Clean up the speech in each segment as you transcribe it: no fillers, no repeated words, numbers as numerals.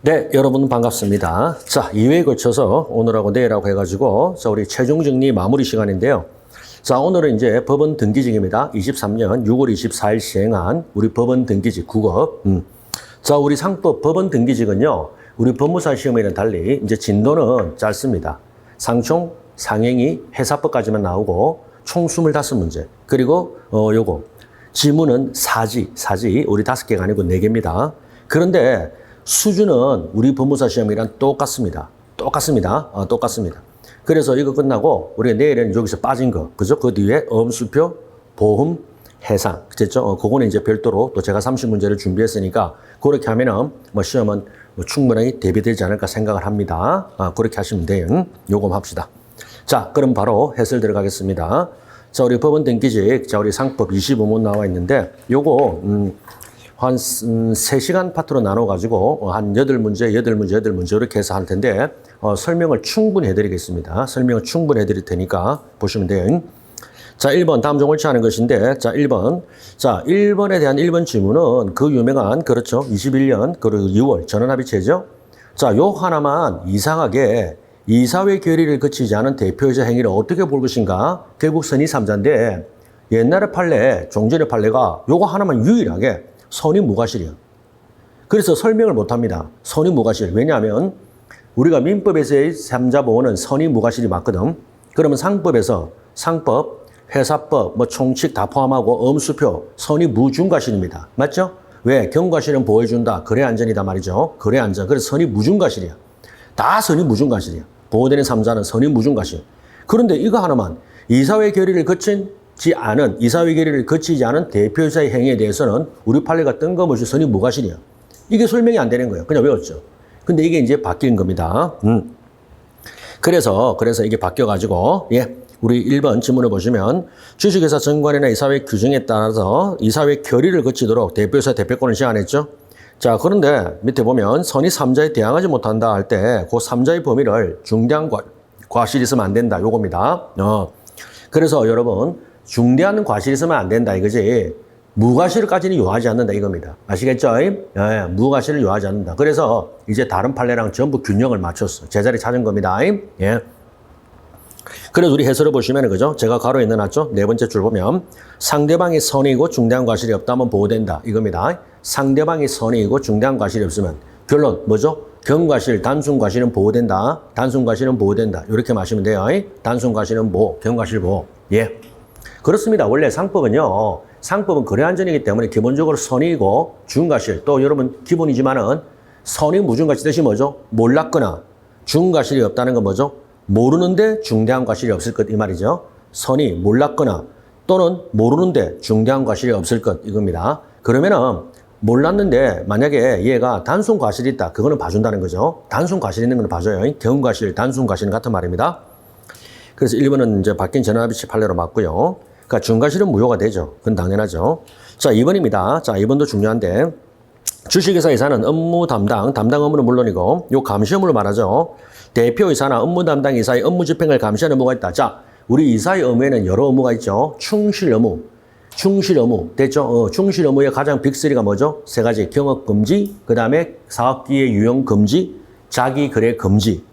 네, 여러분 반갑습니다. 자, 2회에 걸쳐서 오늘하고 내일하고 해가지고, 자, 우리 최종 정리 마무리 시간인데요. 자, 오늘은 이제 법원 등기직입니다. 23년 6월 24일 시행한 우리 법원 등기직 9급. 자, 우리 상법 법원 등기직은요, 우리 법무사 시험이랑 달리 이제 진도는 짧습니다. 상총, 상행위, 회사법까지만 나오고, 총 25문제. 그리고, 요거. 지문은 사지, 우리 5개가 아니고 4개입니다. 그런데, 수준은 우리 법무사 시험이랑 똑같습니다. 똑같습니다. 그래서 이거 끝나고 우리가 내일은 여기서 빠진 거, 그죠? 그 뒤에 엄수표, 보험, 해상, 됐죠? 그거는 이제 별도로 또 제가 30문제를 준비했으니까 그렇게 하면은 뭐 시험은 뭐 충분히 대비되지 않을까 생각을 합니다. 그렇게 하시면 돼요. 요거 합시다. 자, 그럼 바로 해설 들어가겠습니다. 자, 우리 법원 등기직, 자, 우리 상법 25문 나와 있는데 요거 한 3시간 파트로 나눠가지고 한 8문제 이렇게 해서 할 텐데 설명을 충분히 해드리겠습니다. 설명을 충분히 해드릴 테니까 보시면 돼요. 자, 1번 다음 중 옳지 않은 것인데, 자, 1번. 자, 1번에 대한 1번 질문은 그 유명한, 그렇죠. 21년, 그리고 6월 전원합의체죠. 자, 요 하나만 이상하게 이사회 결의를 거치지 않은 대표이사 행위를 어떻게 볼 것인가? 결국 선의 3자인데 옛날의 판례, 종전의 판례가 요거 하나만 유일하게 선의 무과실이야. 그래서 설명을 못합니다. 선의 무과실. 왜냐하면 우리가 민법에서의 3자 보호는 선의 무과실이 맞거든. 그러면 상법에서 상법, 회사법, 뭐 총칙 다 포함하고 엄수표, 선의 무중과실입니다. 맞죠? 왜? 경과실은 보호해준다. 거래 안전이다 말이죠. 거래 안전. 그래서 선의 무중과실이야. 다 선의 무중과실이야. 보호되는 3자는 선의 무중과실. 그런데 이거 하나만 이사회 결의를 이사회 결의를 거치지 않은 대표이사의 행위에 대해서는 우리 판례가 뜬금없이 선의 무과실이야. 이게 설명이 안 되는 거예요. 그냥 외웠죠. 근데 이게 이제 바뀐 겁니다. 그래서 이게 바뀌어가지고, 예. 우리 1번 지문을 보시면 주식회사 정관이나 이사회 규정에 따라서 이사회 결의를 거치도록 대표이사 대표권을 제한했죠. 자, 그런데 밑에 보면 선의 3자에 대항하지 못한다 할 때 그 3자의 범위를 중대한 과실이 있으면 안 된다. 요겁니다. 그래서 여러분, 중대한 과실이 있으면 안 된다 이거지. 무과실까지는 요하지 않는다 이겁니다. 아시겠죠? 예, 무과실을 요하지 않는다. 그래서 이제 다른 판례랑 전부 균형을 맞췄어. 제자리 찾은 겁니다. 예. 그래서 우리 해설을 보시면 그죠? 제가 가로에 넣어놨죠? 4번째 줄 보면 상대방이 선의이고 중대한 과실이 없다면 보호된다 이겁니다. 상대방이 선의이고 중대한 과실이 없으면 결론 뭐죠? 경과실, 단순과실은 보호된다. 단순과실은 보호된다. 이렇게 마시면 돼요. 단순과실은 보호, 경과실 보호. 예. 그렇습니다. 원래 상법은요. 상법은 거래안전이기 때문에 기본적으로 선의이고 중과실 또 여러분 기본이지만은 선의 무중과실 뜻이 뭐죠? 몰랐거나 중과실이 없다는 건 뭐죠? 모르는데 중대한 과실이 없을 것 이 말이죠. 선의 몰랐거나 또는 모르는데 중대한 과실이 없을 것 이겁니다. 그러면은 몰랐는데 만약에 얘가 단순 과실이 있다. 그거는 봐준다는 거죠. 단순 과실 있는 건 봐줘요. 경과실, 단순 과실은 같은 말입니다. 그래서 1번은 이제 바뀐 전환합의체 판례로 맞고요. 그러니까 중과실은 무효가 되죠. 그건 당연하죠. 자, 2번입니다. 자, 2번도 중요한데 주식회사 이사는 업무 담당 업무는 물론이고 요 감시 업무를 말하죠. 대표이사나 업무 담당 이사의 업무 집행을 감시하는 업무가 있다. 자, 우리 이사의 업무에는 여러 업무가 있죠. 충실 업무 됐죠? 충실 업무의 가장 빅3가 뭐죠? 3가지. 경업 금지, 그 다음에 사업기회 유용 금지, 자기 거래 금지.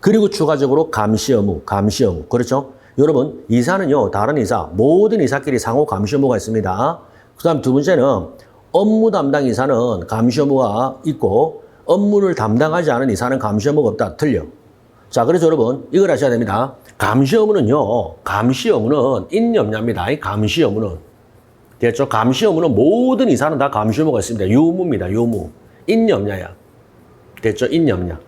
그리고 추가적으로 감시 업무. 그렇죠? 여러분, 이사는요, 다른 이사, 모든 이사끼리 상호 감시 업무가 있습니다. 그 다음 두 번째는 업무 담당 이사는 감시 업무가 있고, 업무를 담당하지 않은 이사는 감시 업무가 없다. 틀려. 자, 그래서 여러분, 이걸 하셔야 됩니다. 감시 업무는 인념냐입니다. 감시 업무는. 됐죠? 감시 업무는 모든 이사는 다 감시 업무가 있습니다. 유무입니다. 유무. 인념냐야. 됐죠? 인념냐.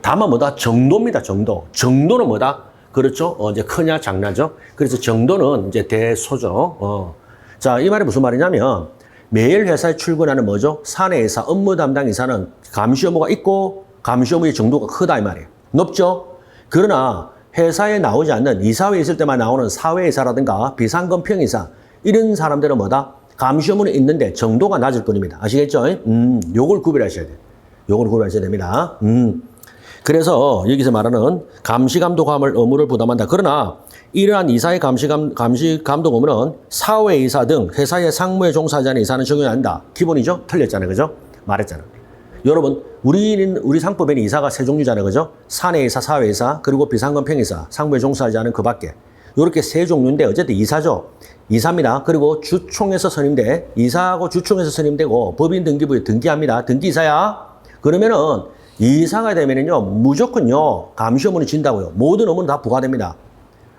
다만 뭐다? 정도입니다. 정도는 뭐다? 그렇죠? 이제 크냐, 작냐죠? 그래서 정도는 이제 대소죠. 자, 이 말이 무슨 말이냐면, 매일 회사에 출근하는 뭐죠? 사내이사, 업무 담당 이사는 감시 업무가 있고, 감시 업무의 정도가 크다, 이 말이에요. 높죠? 그러나, 회사에 나오지 않는 이사회에 있을 때만 나오는 사회이사라든가 비상검평이사, 이런 사람들은 뭐다? 감시 업무는 있는데 정도가 낮을 뿐입니다. 아시겠죠? 요걸 구별하셔야 돼요. 요걸 구별하셔야 됩니다. 그래서 여기서 말하는 감시 감독 업무를 부담한다. 그러나 이러한 이사의 감시 감독 업무는 사회이사 등 회사의 상무에 종사하지 않은 이사는 적용이 안 한다. 기본이죠? 틀렸잖아요. 그죠? 말했잖아. 여러분, 우리 상법에는 이사가 세 종류잖아요. 그죠? 사내이사, 사외이사, 그리고 비상금 평이사, 상부에 종사하지 않은 그 밖에. 이렇게 세 종류인데 어쨌든 이사죠. 이사입니다. 그리고 주총에서 선임돼. 이사하고 주총에서 선임되고 법인 등기부에 등기합니다. 등기이사야. 그러면은 이사가 되면은요, 무조건요, 감시의무는 진다고요. 모든 의무는 다 부과됩니다.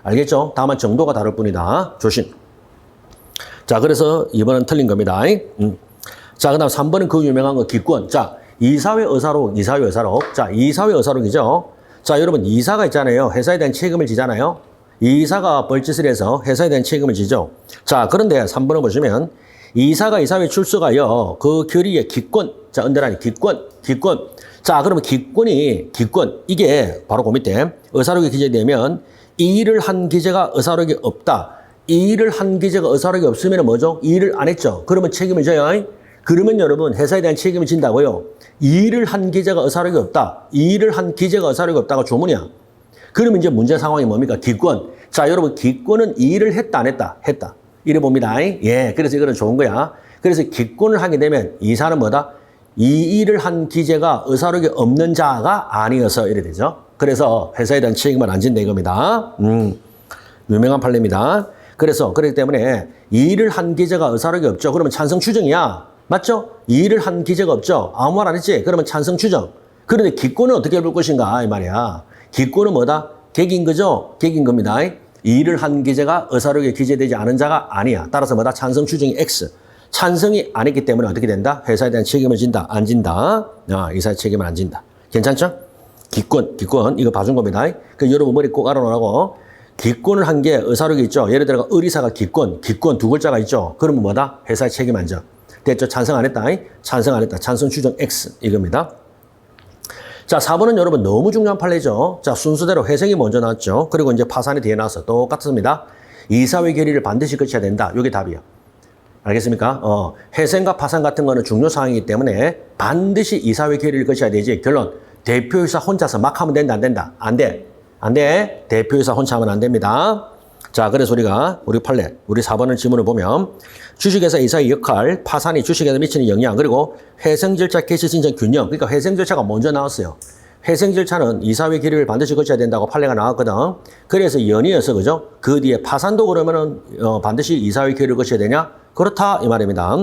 알겠죠? 다만 정도가 다를 뿐이다. 조심. 자, 그래서 2번은 틀린 겁니다. 자, 그 다음 3번은 그 유명한 거 기권. 자, 이사회 의사록, 이사회 의사록. 자, 이사회 의사록이죠. 자, 여러분, 이사가 있잖아요. 회사에 대한 책임을 지잖아요. 이사가 벌짓을 해서 회사에 대한 책임을 지죠. 자, 그런데 3번을 보시면 이사가 이사회 출석하여 그 결의의 기권. 자, 언더라인 기권. 자, 그러면 기권, 이게 바로 그 밑에 의사록이 기재되면 이 일을 한 기재가 의사록이 없다. 이 일을 한 기재가 의사록이 없으면 뭐죠? 이 일을 안 했죠. 그러면 책임을 져요. 그러면 여러분 회사에 대한 책임을 진다고요. 이 일을 한 기재가 의사록이 없다. 이 일을 한 기재가 의사록이 없다가 조문이야. 그러면 이제 문제 상황이 뭡니까? 기권. 자, 여러분 기권은 이 일을 했다 안 했다? 했다. 이래 봅니다. 예, 그래서 이거는 좋은 거야. 그래서 기권을 하게 되면 이사는 뭐다? 이 일을 한 기재가 의사록이 없는 자가 아니어서 이래 되죠. 그래서 회사에 대한 책임을 안 진다 이겁니다. 유명한 판례입니다. 그래서 그렇기 때문에 이 일을 한 기재가 의사록이 없죠. 그러면 찬성 추정이야. 맞죠? 이 일을 한 기재가 없죠. 아무 말 안 했지? 그러면 찬성 추정. 그런데 기권은 어떻게 볼 것인가 이 말이야. 기권은 뭐다? 객인 거죠? 객인 겁니다. 이 일을 한 기재가 의사록에 기재되지 않은 자가 아니야. 따라서 뭐다? 찬성 추정이 X. 찬성이 안 했기 때문에 어떻게 된다? 회사에 대한 책임을 진다. 안 진다. 이사의 책임을 안 진다. 괜찮죠? 기권. 이거 봐준 겁니다. 그 여러분 머리 꼭 알아놓으라고. 기권을 한 게 의사록이 있죠. 예를 들어 의리사가 기권 두 글자가 있죠. 그러면 뭐다? 회사의 책임 안 져. 됐죠? 찬성 안 했다. 찬성 안 했다. 찬성 추정 X. 이겁니다. 자, 4번은 여러분 너무 중요한 판례죠. 자, 순서대로 회생이 먼저 나왔죠. 그리고 이제 파산이 뒤에 나와서 똑같습니다. 이사회 결의를 반드시 거쳐야 된다. 이게 답이에요. 알겠습니까? 회생과 파산 같은 거는 중요 사항이기 때문에 반드시 이사회 결의를 거쳐야 되지. 결론. 대표이사 혼자서 막 하면 된다, 안 된다? 안 돼. 대표이사 혼자 하면 안 됩니다. 자, 그래서 우리 판례, 우리 4번을 지문을 보면 주식회사 이사의 역할, 파산이 주식에서 미치는 영향, 그리고 회생 절차 개시 신청 균형. 그러니까 회생 절차가 먼저 나왔어요. 회생 절차는 이사회 결의를 반드시 거쳐야 된다고 판례가 나왔거든. 그래서 연이어서 그죠? 그 뒤에 파산도 그러면은 반드시 이사회 결의를 거쳐야 되냐? 그렇다 이 말입니다.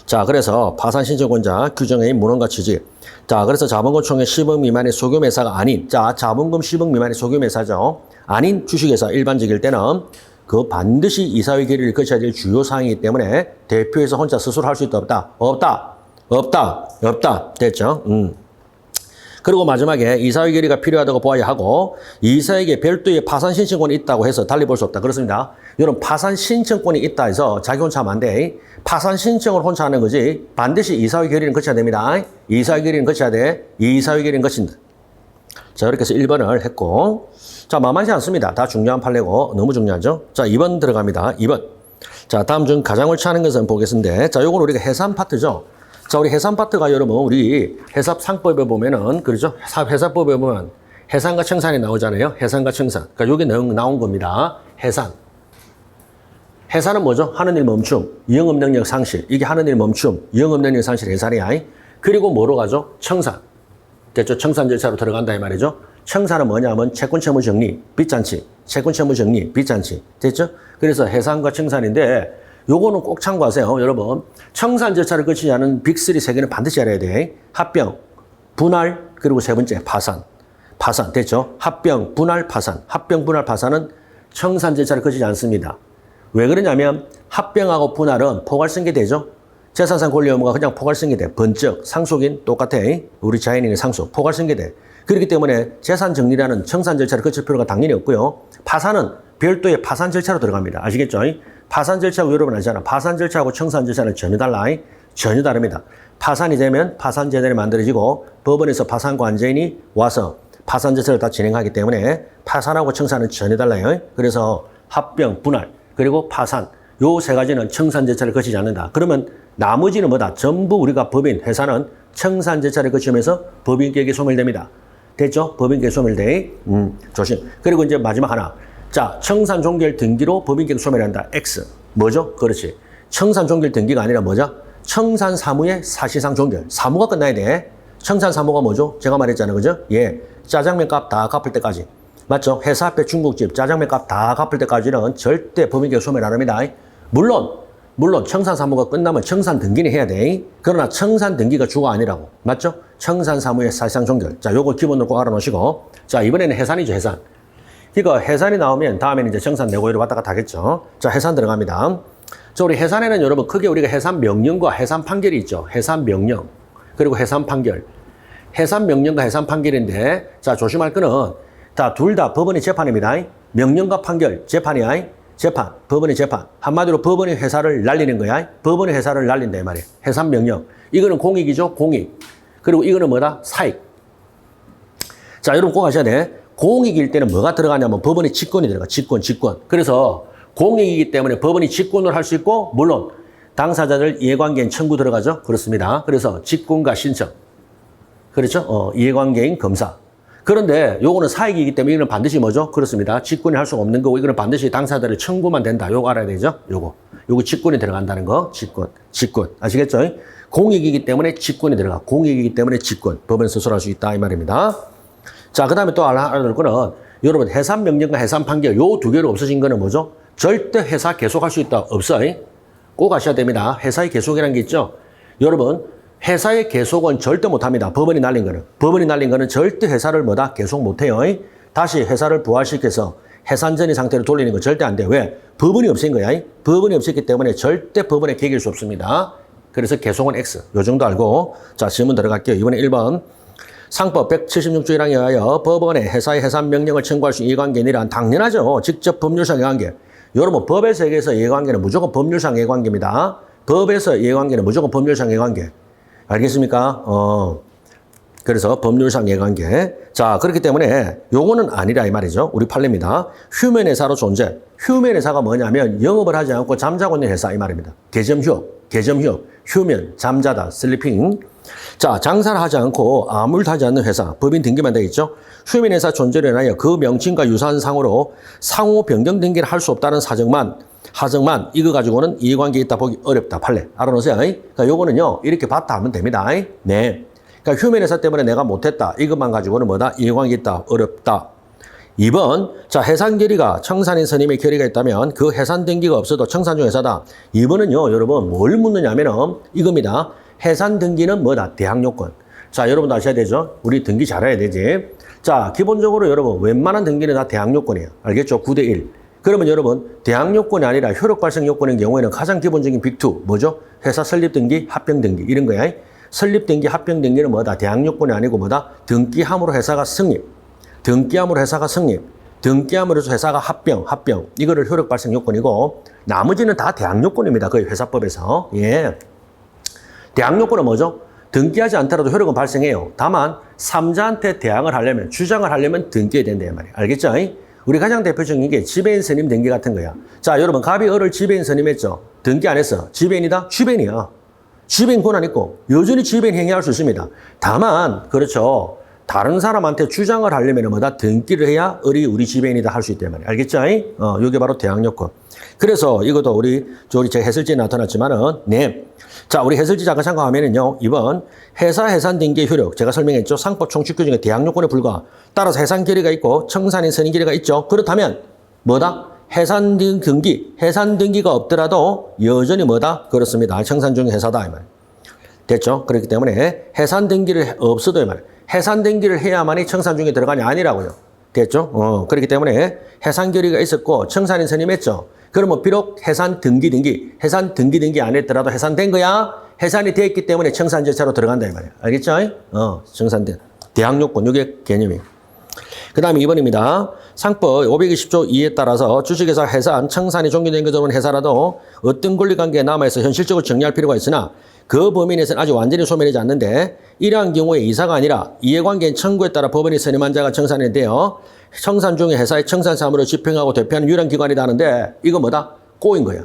자, 그래서 파산 신청권자 규정의 문헌과 취지. 자, 그래서 자본금 총액 10억 미만의 소규모회사가 아닌, 자, 자본금 10억 미만의 소규모회사죠. 아닌 주식회사 일반적일 때는 그 반드시 이사회 결의를 거쳐야 될 주요 사항이기 때문에 대표에서 혼자 스스로 할 수 있다 없다. 됐죠? 그리고 마지막에 이사회 결의가 필요하다고 보아야 하고 이사에게 별도의 파산 신청권이 있다고 해서 달리 볼 수 없다. 그렇습니다. 여러분 파산 신청권이 있다 해서 자기 혼자 하면 안 돼. 파산 신청을 혼자 하는 거지 반드시 이사회 결의는 거쳐야 됩니다. 이사회 결의는 거쳐야 돼. 이사회 결의는 거친다. 자, 이렇게 해서 1번을 했고 자, 만만치 않습니다. 다 중요한 판례고 너무 중요하죠. 자, 2번 들어갑니다. 2번. 자, 다음 중 가장 옳지 않은 것은 보겠습니다. 자, 요건 우리가 해산 파트죠. 자, 우리 해산 파트가 여러분 우리 해삽 상법에 보면은 그렇죠? 해산법에 보면 해산과 청산이 나오잖아요. 해산과 청산. 그러니까 여기 나온 겁니다. 해산. 해산은 뭐죠? 하는 일 멈춤, 영업 능력 상실. 이게 하는 일 멈춤, 영업 능력 상실 해산이야. 그리고 뭐로 가죠? 청산. 됐죠? 청산 절차로 들어간다 이 말이죠. 청산은 뭐냐면 채권 채무 정리, 빚잔치. 채권 채무 정리, 빚잔치. 됐죠? 그래서 해산과 청산인데 요거는 꼭 참고하세요. 여러분, 청산 절차를 거치지 않은 빅3 세 개는 반드시 알아야 돼. 합병, 분할, 그리고 세 번째 파산. 파산, 됐죠? 합병, 분할, 파산. 합병, 분할, 파산은 청산 절차를 거치지 않습니다. 왜 그러냐면 합병하고 분할은 포괄성계되죠? 재산상 권리 의무가 그냥 포괄성계돼. 번쩍, 상속인 똑같아. 우리 자연인의 상속, 포괄성계돼. 그렇기 때문에 재산 정리라는 청산 절차를 거칠 필요가 당연히 없고요. 파산은 별도의 파산 절차로 들어갑니다. 아시겠죠? 파산 절차하고 여러분 아시잖아. 파산 절차하고 청산 절차는 전혀 달라. 전혀 다릅니다. 파산이 되면 파산재단이 만들어지고 법원에서 파산관제인이 와서 파산 절차를 다 진행하기 때문에 파산하고 청산은 전혀 달라요. 그래서 합병, 분할, 그리고 파산 요 세 가지는 청산 절차를 거치지 않는다. 그러면 나머지는 뭐다? 전부 우리가 법인, 회사는 청산 절차를 거치면서 법인격이 소멸됩니다. 됐죠? 법인격이 소멸돼. 조심. 그리고 이제 마지막 하나. 자, 청산 종결 등기로 법인격 소멸한다. X. 뭐죠? 그렇지. 청산 종결 등기가 아니라 뭐죠? 청산 사무의 사실상 종결. 사무가 끝나야 돼. 청산사무가 뭐죠? 제가 말했잖아요. 그죠? 예. 짜장면 값 다 갚을 때까지. 맞죠? 회사 앞에 중국집 짜장면 값 다 갚을 때까지는 절대 법인계획 소멸 안 합니다. 물론 청산사무가 끝나면 청산등기는 해야 돼. 그러나 청산등기가 주가 아니라고. 맞죠? 청산사무의 사실상 종결. 자, 요거 기본으로 꼭 알아놓으시고. 자, 이번에는 해산이죠, 해산. 그러니까 해산이 나오면 다음에는 이제 청산 내고의로 왔다 갔다 하겠죠. 자, 해산 들어갑니다. 자, 우리 해산에는 여러분 크게 우리가 해산 명령과 해산 판결이 있죠. 해산 명령. 그리고 해산 판결. 해산 명령과 해산 판결인데, 자, 조심할 거는, 자, 둘 다 법원의 재판입니다. 명령과 판결, 재판이야. 재판, 법원의 재판. 한마디로 법원의 회사를 날리는 거야. 법원의 회사를 날린다, 이 말이야. 해산 명령. 이거는 공익이죠, 공익. 그리고 이거는 뭐다? 사익. 자, 여러분 꼭 아셔야 돼. 공익일 때는 뭐가 들어가냐면 법원의 직권이 들어가. 직권. 그래서 공익이기 때문에 법원이 직권을 할 수 있고, 물론 당사자들 이해관계인 청구 들어가죠. 그렇습니다. 그래서 직권과 신청. 그렇죠? 이해관계인 검사. 그런데 요거는 사익이기 때문에 이거는 반드시 뭐죠? 그렇습니다. 직권이 할 수가 없는 거고, 이거는 반드시 당사자들의 청구만 된다. 요거 알아야 되죠? 요거 직권이 들어간다는 거. 직권. 아시겠죠? 공익이기 때문에 직권이 들어가. 공익이기 때문에 직권. 법원 스스로 할 수 있다. 이 말입니다. 자, 그 다음에 또 알아둘 거는, 여러분, 해산 명령과 해산 판결, 요 두 개로 없어진 거는 뭐죠? 절대 회사 계속할 수 있다. 없어. 꼭 아셔야 됩니다. 회사의 계속이라는 게 있죠? 여러분, 회사의 계속은 절대 못 합니다. 법원이 날린 거는 절대 회사를 계속 못 해요. 다시 회사를 부활시켜서 해산 전의 상태로 돌리는 건 절대 안 돼요. 왜? 법원이 없인 거야. 법원이 없었기 때문에 절대 법원에 개길 수 없습니다. 그래서 계속은 X. 요 정도 알고. 자, 질문 들어갈게요. 이번에 1번. 상법 176조 1항에 의하여 법원에 회사의 해산 명령을 청구할 수 있는 이해관계니란 당연하죠. 직접 법률상 이해관계. 여러분, 법의 세계에서 이해관계는 무조건 법률상 이해관계입니다. 법에서 이해관계는 무조건 법률상 이해관계. 알겠습니까? 그래서 법률상 이해관계. 자, 그렇기 때문에 요거는 아니라 이 말이죠. 우리 판례입니다. 휴면 회사로 존재. 휴면 회사가 뭐냐면 영업을 하지 않고 잠자고 있는 회사 이 말입니다. 개점휴업. 휴면, 잠자다, 슬리핑. 자, 장사를 하지 않고 아무것도 하지 않는 회사. 법인 등기만 되겠죠. 휴면 회사 존재를 인하여 그 명칭과 유사한 상으로 상호 변경 등기를 할 수 없다는 하정만 이거 가지고는 이해관계 있다 보기 어렵다. 판례. 알아놓으세요. 그러니까 요거는요. 이렇게 봤다 하면 됩니다. 네. 그러니까 휴면 회사 때문에 내가 못했다. 이것만 가지고는 뭐다? 이해관계 있다. 어렵다. 2번. 자, 해산 결의가 청산인 스님의 결의가 있다면 그 해산 등기가 없어도 청산중 회사다. 2번은요. 여러분 뭘 묻느냐면은 이겁니다. 해산 등기는 뭐다? 대항요건. 자, 여러분도 아셔야 되죠? 우리 등기 잘해야 되지. 자, 기본적으로 여러분 웬만한 등기는 다 대항요건이에요. 알겠죠? 9대1. 그러면 여러분 대항요건이 아니라 효력 발생 요건인 경우에는 가장 기본적인 빅2 뭐죠? 회사 설립 등기, 합병 등기 이런 거야. 설립 등기, 합병 등기는 뭐다? 대항요건이 아니고 뭐다? 등기함으로 회사가 승립. 등기함으로 해서 회사가 합병. 이거를 효력 발생 요건이고 나머지는 다 대항요건입니다. 거의 회사법에서. 예. 대항요건은 뭐죠? 등기하지 않더라도 효력은 발생해요. 다만 3자한테 대항을 하려면, 주장을 하려면 등기해야 된다 말이에요. 알겠죠? 우리 가장 대표적인 게 지배인 스님 등기 같은 거야. 자, 여러분 갑이 을을 지배인 스님 했죠? 등기 안 했어. 지배인이다? 지배인이야. 지배인 권한 있고 여전히 지배인 행위할 수 있습니다. 다만 그렇죠. 다른 사람한테 주장을 하려면 뭐다? 등기를 해야 을이 우리 지배인이다 할 수 있단 말이에요. 알겠죠? 이게 바로 대항요건. 그래서 이것도 우리 제가 해설지에 나타났지만은, 네. 자, 우리 해설지 잠깐 참고하면은요, 2번, 회사 해산 등기의 효력. 제가 설명했죠. 상법 총칙 규정의 대항요건에 불과. 따라서 해산 결의가 있고, 청산인 선인 결의가 있죠. 그렇다면, 뭐다? 해산 등기가 없더라도 여전히 뭐다? 그렇습니다. 청산 중의 회사다. 이 말. 됐죠? 그렇기 때문에 해산 등기를 없어도 이 말. 해산 등기를 해야만이 청산 중에 들어가니 아니라고요. 됐죠? 그렇기 때문에 해산 결의가 있었고 청산인 선임했죠. 그러면 비록 해산 등기 안 했더라도 해산된 거야. 해산이 됐기 때문에 청산 절차로 들어간다 이 말이에요. 알겠죠? 청산된 대항요건 이게 개념이에요. 그 다음에 2번입니다. 상법 520조 2에 따라서 주식회사 해산, 청산이 종료된 것으로는 회사라도 어떤 권리관계에 남아있어 현실적으로 정리할 필요가 있으나 그 범위 내에서는 아직 완전히 소멸되지 않는데 이러한 경우에 이사가 아니라 이해관계인 청구에 따라 법원이 선임한 자가 청산인데요. 청산 중에 회사의 청산 사무를 집행하고 대표하는 유일한 기관이다 하는데 이거 뭐다? 꼬인 거예요.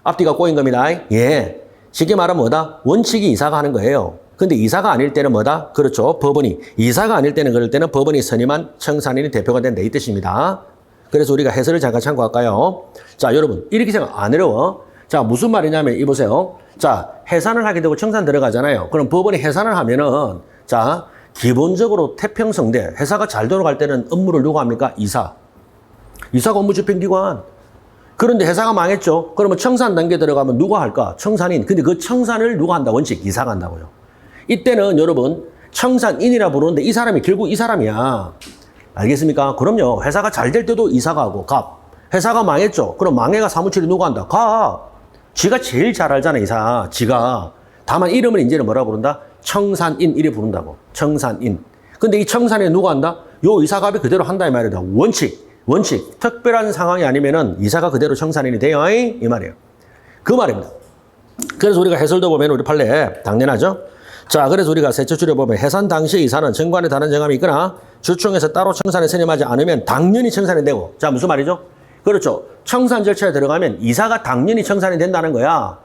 앞뒤가 꼬인 겁니다. 예. 쉽게 말하면 뭐다? 원칙이 이사가 하는 거예요. 근데 이사가 아닐 때는 뭐다? 그렇죠. 법원이. 이사가 아닐 때는 그럴 때는 법원이 선임한 청산인이 대표가 된다 이 뜻입니다. 그래서 우리가 해설을 잠깐 참고할까요? 자, 여러분 이렇게 생각 안 어려워. 자, 무슨 말이냐면 이보세요. 자, 해산을 하게 되고 청산 들어가잖아요. 그럼 법원이 해산을 하면은 자, 기본적으로 태평성대, 회사가 잘 돌아갈 때는 업무를 누가 합니까? 이사. 이사가 업무집행기관. 그런데 회사가 망했죠. 그러면 청산 단계 들어가면 누가 할까? 청산인. 근데 그 청산을 누가 한다? 원칙 이사가 한다고요. 이때는 여러분 청산인이라 부르는데 이 사람이 결국 이 사람이야. 알겠습니까? 그럼요. 회사가 잘 될 때도 이사가 하고 갑. 회사가 망했죠. 그럼 망해가 사무실이 누가 한다? 갑. 지가 제일 잘 알잖아, 이사. 지가. 다만 이름을 이제는 뭐라 부른다? 청산인 이래 부른다고. 청산인. 근데 이 청산인 누가 한다? 요 이사갑이 그대로 한다 이 말이다. 원칙. 원칙. 특별한 상황이 아니면은 이사가 그대로 청산인이 돼요. 이 말이에요. 그 말입니다. 그래서 우리가 해설도 보면 우리 판례 당연하죠. 자, 그래서 우리가 세처 줄여 보면 해산 당시 이사는 정관에 다른 정함이 있거나 주총에서 따로 청산에 선임하지 않으면 당연히 청산이 되고. 자, 무슨 말이죠? 그렇죠. 청산 절차에 들어가면 이사가 당연히 청산이 된다는 거야.